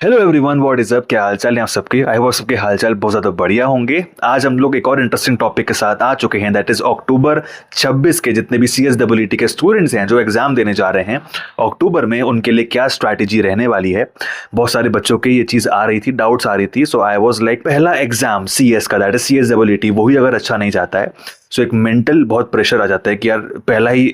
Hello everyone, what is up. क्या हालचाल है आप सबके। आई होप सबके हालचाल बहुत ज़्यादा बढ़िया होंगे। आज हम लोग एक और इंटरेस्टिंग टॉपिक के साथ आ चुके हैं, दैट इज अक्टूबर 26 के जितने भी CSEE के स्टूडेंट्स हैं जो एग्जाम देने जा रहे हैं अक्टूबर में, उनके लिए क्या स्ट्रैटेजी रहने वाली है। बहुत सारे बच्चों के ये चीज़ आ रही थी, डाउट्स आ रही थी। सो आई वॉज लाइक, पहला एग्जाम CS का दैट इज CSEE वही अगर अच्छा नहीं जाता है सो एक मेंटल बहुत प्रेशर आ जाता है कि यार पहला ही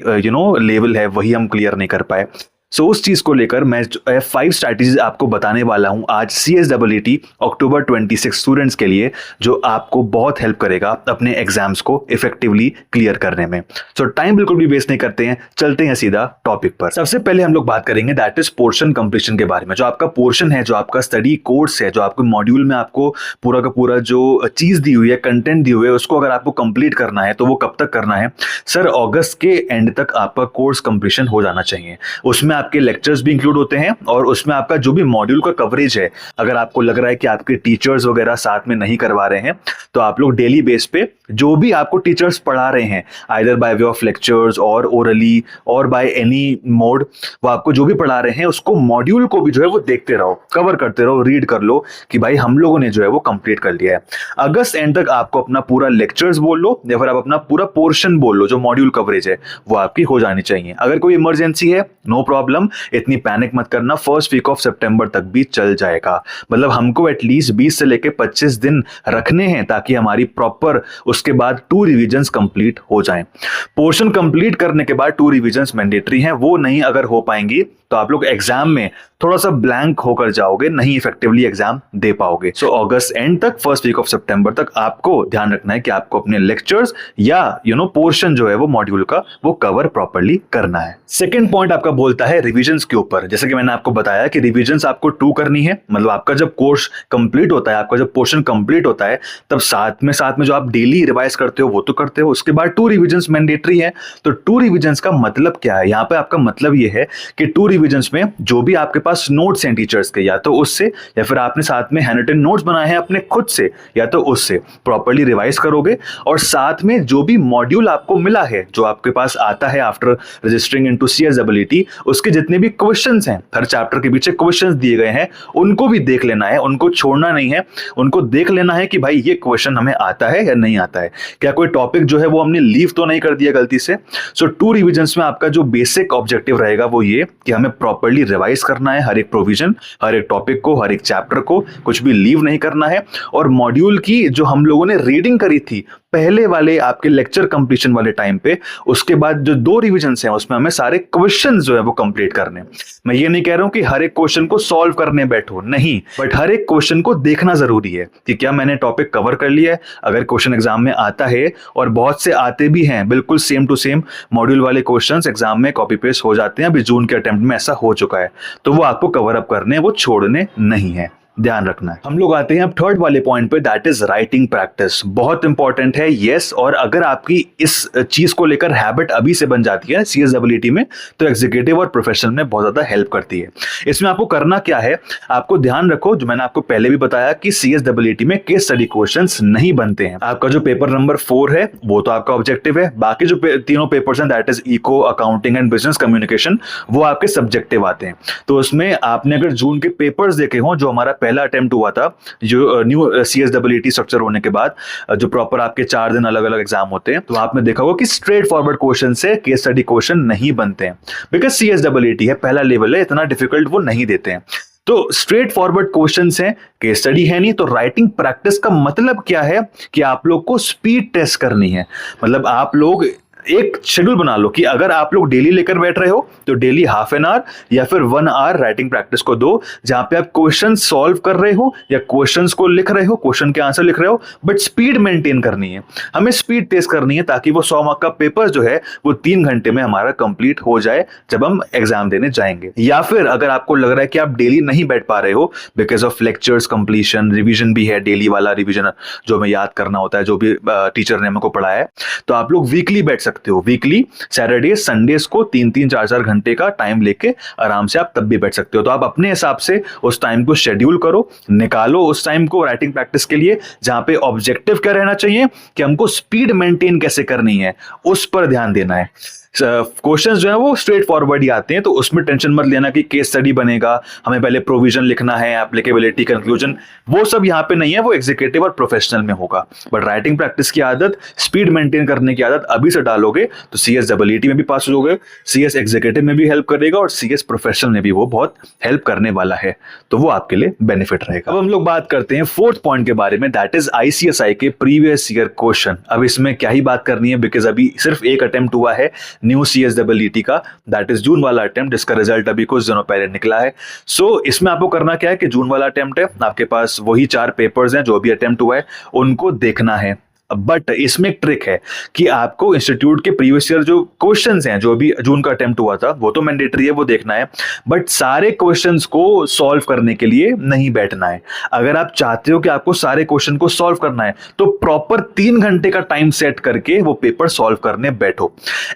लेवल है वही हम क्लियर नहीं कर पाए। सो उस चीज को लेकर मैं 5 स्ट्रैटेजीज आपको बताने वाला हूं आज CSEE अक्टूबर 26 स्टूडेंट्स के लिए, जो आपको बहुत हेल्प करेगा अपने एग्जाम्स को इफेक्टिवली क्लियर करने में। सो टाइम बिल्कुल भी वेस्ट नहीं करते हैं, चलते हैं सीधा टॉपिक पर। सबसे पहले हम लोग बात करेंगे दैट इज पोर्शन कंप्लीशन के बारे में। जो आपका पोर्शन है, जो आपका स्टडी कोर्स है, जो आपको मॉड्यूल में आपको पूरा का पूरा जो चीज दी हुई है, कंटेंट दी हुई है, उसको अगर आपको कंप्लीट करना है तो वो कब तक करना है। सर अगस्त के एंड तक आपका कोर्स कंप्लीशन हो जाना चाहिए। उसमें आपके लेक्चर्स भी इंक्लूड होते हैं और उसमें आपका जो भी मॉड्यूल का कवरेज है, अगर आपको लग रहा है कि आपके टीचर्स वगैरह साथ में नहीं करवा रहे हैं तो आप लोग डेली बेस पे जो भी आपको टीचर्स पढ़ा रहे हैं, either by way of lectures और ओरली और बाय एनी मोड, वो आपको जो भी पढ़ा रहे हैं उसको मॉड्यूल को भी जो है वो देखते रहो, कवर करते रहो, रीड कर लो कि भाई हम लोगों ने जो है वो कंप्लीट कर लिया है। अगस्त एंड तक आपको अपना पूरा लेक्चर्स बोल लो या फिर आप अपना पूरा पोर्शन बोल लो, जो मॉड्यूल कवरेज है वो आपकी हो जानी चाहिए। अगर कोई इमरजेंसी है, नो प्रॉब्लम, इतनी पैनिक मत करना, फर्स्ट वीक ऑफ सितंबर तक भी चल जाएगा। मतलब हमको एटलीस्ट 20 से लेकर 25 दिन रखने हैं ताकि हमारी प्रॉपर उसके बाद 2 रिविजन्स कंप्लीट हो जाएं। पोर्शन कंप्लीट करने के बाद 2 रिविजन्स मैंडेटरी हैं, वो नहीं अगर हो पाएंगी तो आप लोग एग्जाम में थोड़ा सा ब्लैंक होकर जाओगे, नहीं इफेक्टिवली एग्जाम दे पाओगे। सो अगस्त एंड तक, फर्स्ट वीक ऑफ सितंबर तक आपको ध्यान रखना है कि आपको अपने लेक्चर्स या पोर्शन जो है वो मॉड्यूल का वो कवर प्रॉपर्ली करना है। सेकंड पॉइंट आपका बोलता है रिविजन्स के ऊपर। जैसे कि मैंने आपको बताया कि रिविजन्स आपको 2 करनी है। मतलब आपका जब कोर्स कंप्लीट होता है, आपका जब पोर्शन कंप्लीट होता है, तब साथ में जो आप डेली रिवाइज करते हो वो तो करते हो, उसके बाद 2 रिविजन्स मैंडेटरी है। तो 2 रिविजन्स का मतलब क्या है यहाँ पे? आपका मतलब ये है कि 2 रिविजन्स में जो भी आपके पास नोट्स हैं टीचर्स के, या तो उससे या फिर आपने साथ में हैंडरिटन नोट्स बनाए हैं अपने खुद से, या तो उससे प्रॉपर्ली रिवाइज करोगे। और साथ में जो भी मॉड्यूल आपको मिला है, जो आपके पास आता है आफ्टर रजिस्टरिंग इनटू CSEE, उसके जितने भी क्वेश्चंस हैं, हर चैप्टर के पीछे क्वेश्चंस दिए गए हैं, उनको भी देख लेना है, उनको छोड़ना नहीं है। उनको देख लेना है कि भाई ये क्वेश्चन हमें आता है या नहीं आता है, क्या कोई टॉपिक जो है वो हमने लीव तो नहीं कर दिया गलती से। सो 2 रिविजन्स में आपका जो बेसिक ऑब्जेक्टिव रहेगा वो ये कि हमें प्रॉपर्ली रिवाइज करना है हर एक प्रोविजन, हर एक टॉपिक को, हर एक चैप्टर को, कुछ भी लीव नहीं करना है। और मॉड्यूल की जो हम लोगों ने रीडिंग करी थी पहले वाले आपके लेक्चर कंप्लीशन वाले टाइम पे, उसके बाद जो 2 रिविजन्स हैं उसमें हमें सारे क्वेश्चंस जो है वो कंप्लीट करने। मैं ये नहीं कह रहा हूं कि हर एक क्वेश्चन को सॉल्व करने बैठो, नहीं, बट हर एक क्वेश्चन को देखना जरूरी है कि क्या मैंने टॉपिक कवर कर लिया है। अगर क्वेश्चन एग्जाम में आता है, और बहुत से आते भी हैं, बिल्कुल सेम टू सेम मॉड्यूल वाले क्वेश्चंस एग्जाम में कॉपी पेस्ट हो जाते हैं, अभी जून के अटेम्प्ट में ऐसा हो चुका है, तो वो आपको कवर अप करने, वो छोड़ने नहीं है, ध्यान रखना है। हम लोग आते हैं अब थर्ड वाले पॉइंट पे, दैट इज राइटिंग प्रैक्टिस। बहुत इंपॉर्टेंट है, यस। और अगर आपकी इस चीज को लेकर हैबिट अभी से बन जाती है CSEE में, तो एग्जीक्यूटिव और प्रोफेशनल में बहुत ज्यादा हेल्प करती है। इसमें आपको करना क्या है, आपको ध्यान रखो, जो मैंने आपको पहले भी बताया कि CSEE में केस स्टडी क्वेश्चंस नहीं बनते हैं। आपका जो पेपर नंबर 4 है वो तो आपका ऑब्जेक्टिव है, बाकी जो तीनों पेपर्स हैं that is eco, accounting and business communication, वो आपके सब्जेक्टिव आते हैं। तो उसमें आपने अगर जून के पेपर्स देखे हों, जो हमारा पहला अटेम्प्ट हुआ था, जो न्यू CSEE स्ट्रक्चर होने के बाद जो प्रॉपर आपके 4 दिन अलग अलग एग्जाम होते हैं, तो आपने देखा होगा कि स्ट्रेट फॉरवर्ड क्वेश्चन से केस स्टडी क्वेश्चन नहीं बनते हैं, बिकॉज CSEE है, पहला लेवल है, इतना डिफिकल्ट वो नहीं देते हैं। तो स्ट्रेट फॉरवर्ड क्वेश्चंस हैं, केस स्टडी है नहीं। तो राइटिंग प्रैक्टिस का मतलब क्या है कि आप लोग को स्पीड टेस्ट करनी है। मतलब आप लोग एक शेड्यूल बना लो कि अगर आप लोग डेली लेकर बैठ रहे हो तो डेली ½ एन आवर या फिर 1 आवर राइटिंग प्रैक्टिस को दो, जहां पे आप क्वेश्चन सॉल्व कर रहे हो या क्वेश्चंस को लिख रहे हो, क्वेश्चन के आंसर लिख रहे हो, बट स्पीड मेंटेन करनी है। हमें स्पीड टेस्ट करनी है ताकि वो 100 मार्क का पेपर जो है वो 3 घंटे में हमारा कंप्लीट हो जाए जब हम एग्जाम देने जाएंगे। या फिर अगर आपको लग रहा है कि आप डेली नहीं बैठ पा रहे हो because of lectures completion, revision भी है, डेली वाला रिविजन जो हमें याद करना होता है, जो भी टीचर ने हमको पढ़ाया है, तो आप लोग वीकली बैठ सकते हो। वीकली सैटरडे संडेज को 3-3, 4-4 घंटे का टाइम लेके आराम से आप तब भी बैठ सकते हो। तो आप अपने हिसाब से उस टाइम को शेड्यूल करो, निकालो उस टाइम को राइटिंग प्रैक्टिस के लिए, जहां पे ऑब्जेक्टिव क्या रहना चाहिए कि हमको स्पीड मेंटेन कैसे करनी है, उस पर ध्यान देना है। क्वेश्चंस जो है वो स्ट्रेट फॉरवर्ड ही आते हैं, तो उसमें टेंशन मत लेना कि केस स्टडी बनेगा, हमें पहले प्रोविजन लिखना है, एप्लीकेबिलिटी, कंक्लूजन, वो सब यहाँ पे नहीं है, वो एग्जीक्यूटिव और प्रोफेशनल में होगा। बट राइटिंग प्रैक्टिस की आदत, स्पीड मेंटेन करने की आदत अभी से डालोगे तो CSEE में भी पास हो जाओगे, CS एग्जीक्यूटिव में भी हेल्प करेगा और CS प्रोफेशनल में भी वो बहुत हेल्प करने वाला है, तो वो आपके लिए बेनिफिट रहेगा। अब हम लोग बात करते हैं फोर्थ पॉइंट के बारे में, दैट इज ICSI के प्रीवियस ईयर क्वेश्चन। अब इसमें क्या ही बात करनी है, बिकॉज अभी सिर्फ एक अटेम्प्ट हुआ है न्यू CSEE का, दैट इज जून वाला अटेम्प्ट, जिसका रिजल्ट अभी कुछ दिनों पहले निकला है। सो इसमें आपको करना क्या है कि जून वाला अटेम्प्ट है, आपके पास वही 4 पेपर्स हैं जो भी अटेम्प्ट हुआ है, उनको देखना है। बट इसमें एक ट्रिक है कि आपको इंस्टीट्यूट के प्रीवियस ईयर जो क्वेश्चंस हैं, जो भी जून का अटेम्प्ट हुआ था, वो तो मैंडेटरी है, वो देखना है, बट सारे क्वेश्चंस को सॉल्व करने के लिए नहीं बैठना है। अगर आप चाहते हो कि आपको सारे क्वेश्चन को सॉल्व करना है तो प्रॉपर 3 घंटे का टाइम सेट करके वो पेपर सॉल्व करने बैठो।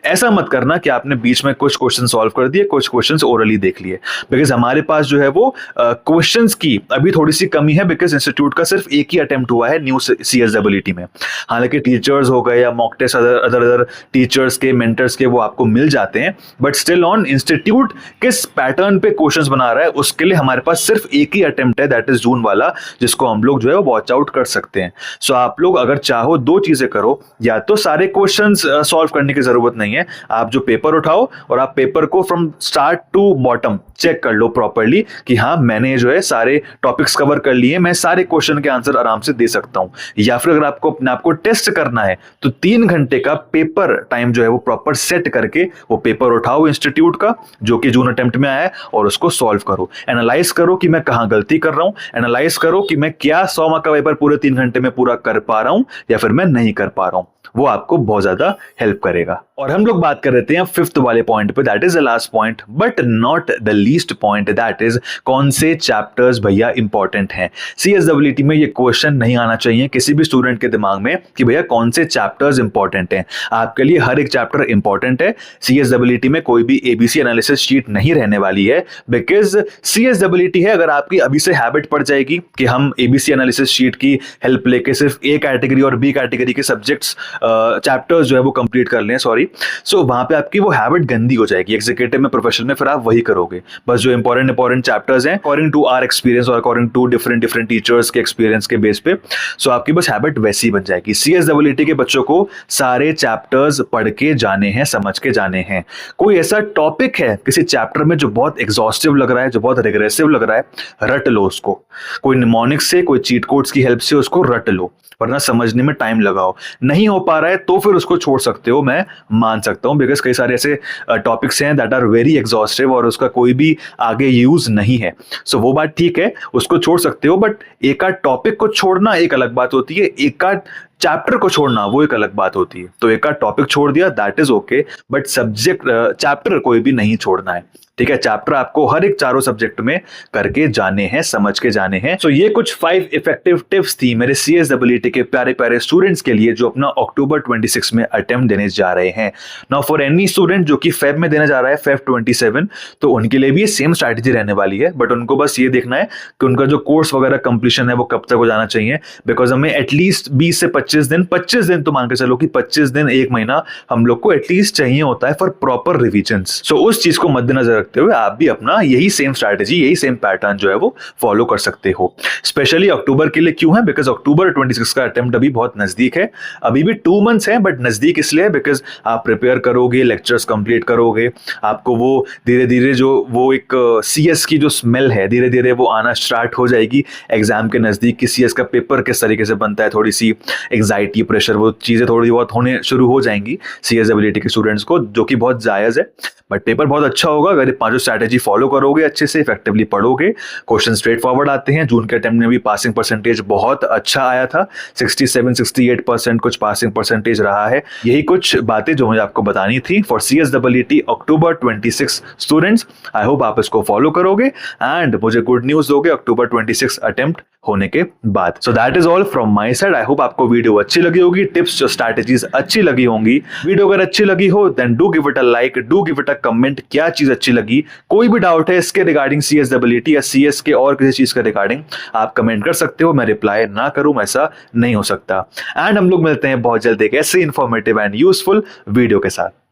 ऐसा मत करना कि आपने बीच में कुछ क्वेश्चन सॉल्व कर दिए, कुछ क्वेश्चन ओरली देख लिए, बिकॉज हमारे पास जो है वो क्वेश्चंस की अभी थोड़ी सी कमी है, बिकॉज इंस्टीट्यूट का सिर्फ एक ही अटेम्प्ट हुआ है न्यू CSEE में। हालांकि टीचर्स हो गए या मॉक टेस्ट अदर टीचर्स के, मेंटर्स के, वो आपको मिल जाते हैं, बट स्टिल ऑन इंस्टीट्यूट किस पैटर्न पे क्वेश्चंस बना रहा है उसके लिए हमारे पास सिर्फ एक ही अटेम्प्ट है, दैट इज जून वाला, जिसको हम लोग जो है वो वॉच आउट कर सकते हैं। सो आप लोग अगर चाहो 2 चीजें करो, या तो सारे क्वेश्चंस सॉल्व करने की जरूरत नहीं है, आप जो पेपर उठाओ और आप पेपर को from start to bottom check कर लो प्रॉपरली कि हाँ मैंने जो है सारे टॉपिक्स कवर कर लिए, मैं सारे क्वेश्चन के आंसर आराम से दे सकता हूं। या फिर अगर आपको अपने आपको टेस्ट करना है तो 3 घंटे का पेपर टाइम जो है वो प्रॉपर सेट करके वो पेपर उठाओ इंस्टीट्यूट का जो कि जून अटेम्प्ट में आया है और उसको सॉल्व करो। एनालाइज करो कि मैं कहां गलती कर रहा हूं, एनालाइज करो कि मैं क्या 100 मार्क का पेपर पूरे 3 घंटे में पूरा कर पा रहा हूं या फिर मैं नहीं कर पा रहा हूं, वो आपको बहुत ज्यादा हेल्प करेगा। और हम लोग बात कर रहे हैं 5th वाले पॉइंट पे, that is the last point but not the least point, that is कौन से चैप्टर्स भैया इंपॉर्टेंट हैं। CSEE में ये क्वेश्चन नहीं आना चाहिए किसी भी स्टूडेंट के दिमाग में कि भैया कौन से चैप्टर्स इंपॉर्टेंट हैं। आपके लिए हर एक चैप्टर इंपॉर्टेंट है। CSEE में कोई भी ABC एनालिसिस शीट नहीं रहने वाली है, बिकॉज CSEE है, अगर आपकी अभी से हैबिट पड़ जाएगी कि हम ABC एनालिसिस शीट की हेल्प लेके सिर्फ A कैटेगरी और B कैटेगरी के सब्जेक्ट्स चैप्टर्स जो है वो कंप्लीट कर लें, सॉरी, सो वहां पे आपकी वो हैबिट गंदी हो जाएगी। एग्जीक्यूटिव में, प्रोफेशनल में फिर आप वही करोगे, बस जो इंपॉर्टेंट चैप्टर्स हैं अकॉर्डिंग टू आवर एक्सपीरियंस और अकॉर्डिंग टू डिफरेंट टीचर्स के एक्सपीरियंस के बेस पे, सो आपकी बस हैबिट वैसी बन जाएगी। CSEE के बच्चों को सारे चैप्टर्स पढ़ के जाने हैं, समझ के जाने हैं। कोई ऐसा टॉपिक है किसी चैप्टर में जो बहुत एग्जॉस्टिव लग रहा है, जो बहुत रिग्रेसिव लग रहा है, रट लो उसको, कोई निमोनिक से, कोई चीट कोड्स की हेल्प से उसको रट लो, वरना समझने में टाइम लगाओ। नहीं हो पा रहा है तो फिर उसको छोड़ सकते हो, मैं मान सकता हूं, बिकॉज कई सारे ऐसे टॉपिक्स हैं दैट आर वेरी एग्जॉस्टिव और उसका कोई भी आगे यूज नहीं है। सो वो बात ठीक है, उसको छोड़ सकते हो, बट एक आध टॉपिक को छोड़ना एक अलग बात होती है, एक आध चैप्टर को छोड़ना वो एक अलग बात होती है। तो एक आध टॉपिक छोड़ दिया that is okay, but subject chapter कोई भी नहीं छोड़ना है, ठीक है। चैप्टर आपको हर एक चारों सब्जेक्ट में करके जाने हैं, समझ के जाने हैं। सो ये कुछ 5 इफेक्टिव टिप्स थी मेरे CSEE के प्यारे प्यारे स्टूडेंट्स के लिए जो अपना अक्टूबर 26 में अटेम्प्ट देने जा रहे हैं। नाउ फॉर एनी स्टूडेंट जो कि फेब में देने जा रहा है, फेब 27, तो उनके लिए भी सेम स्ट्रैटेजी रहने वाली है, बट उनको बस ये देखना है कि उनका जो कोर्स वगैरह कंप्लीशन है वो कब तक हो जाना चाहिए, बिकॉज हमें एटलीस्ट 20 से 25 दिन तो मान के चलो कि 25 दिन, 1 महीना हम लोग को एटलीस्ट चाहिए होता है फॉर प्रॉपर रिविजन्स। सो उस चीज को मद्देनजर रखते हुए आप भी अपना यही सेम स्ट्रैटेजी, यही सेम पैटर्न जो है वो फॉलो कर सकते हो। स्पेशली अक्टूबर के लिए क्यों है, बिकॉज अक्टूबर 26 का अटेम्प्ट अभी बहुत नजदीक है, अभी भी 2 मंथ्स है, बट नजदीक इसलिए बिकॉज आप प्रिपेयर करोगे, लेक्चर्स कंप्लीट करोगे, आपको वो धीरे धीरे जो वो एक CS की जो स्मेल है धीरे धीरे वो आना स्टार्ट हो जाएगी। एग्जाम के नजदीक की CS का पेपर किस तरीके से बनता है, थोड़ी सी एंग्जाइटी, प्रेशर, वो चीजें थोड़ी बहुत होने शुरू हो जाएंगी CSEE के स्टूडेंट्स को, जो कि बहुत जायज है। बट पेपर बहुत अच्छा होगा अगर ये 5 स्ट्रैटेजी फॉलो करोगे, अच्छे से इफेक्टिवली पढ़ोगे। क्वेश्चन स्ट्रेट फॉरवर्ड आते हैं। जून के अटेम्प्ट में भी पासिंग परसेंटेज बहुत अच्छा आया था, 67-68% कुछ पासिंग परसेंटेज रहा है। यही कुछ बातें जो मुझे आपको बतानी थी for CSEE October 26 students. I hope आप इसको फॉलो करोगे एंड मुझे गुड न्यूज दोगे अक्टूबर 26 अटेम्प्ट होने के बाद। So that is all from my side. I hope आपको वीडियो अच्छी लगी होगी, टिप्स जो स्ट्रैटेजीज अच्छी लगी होंगी। वीडियो अगर अच्छी लगी हो then do give it a like, do give it a comment, क्या चीज अच्छी लगी। कोई भी डाउट है इसके रिगार्डिंग CSEE या CS के और किसी चीज के रिगार्डिंग आप कमेंट कर सकते हो, मैं रिप्लाई ना करूं ऐसा नहीं हो सकता। एंड हम लोग मिलते हैं बहुत जल्द एक ऐसे इंफॉर्मेटिव एंड यूजफुल वीडियो के साथ।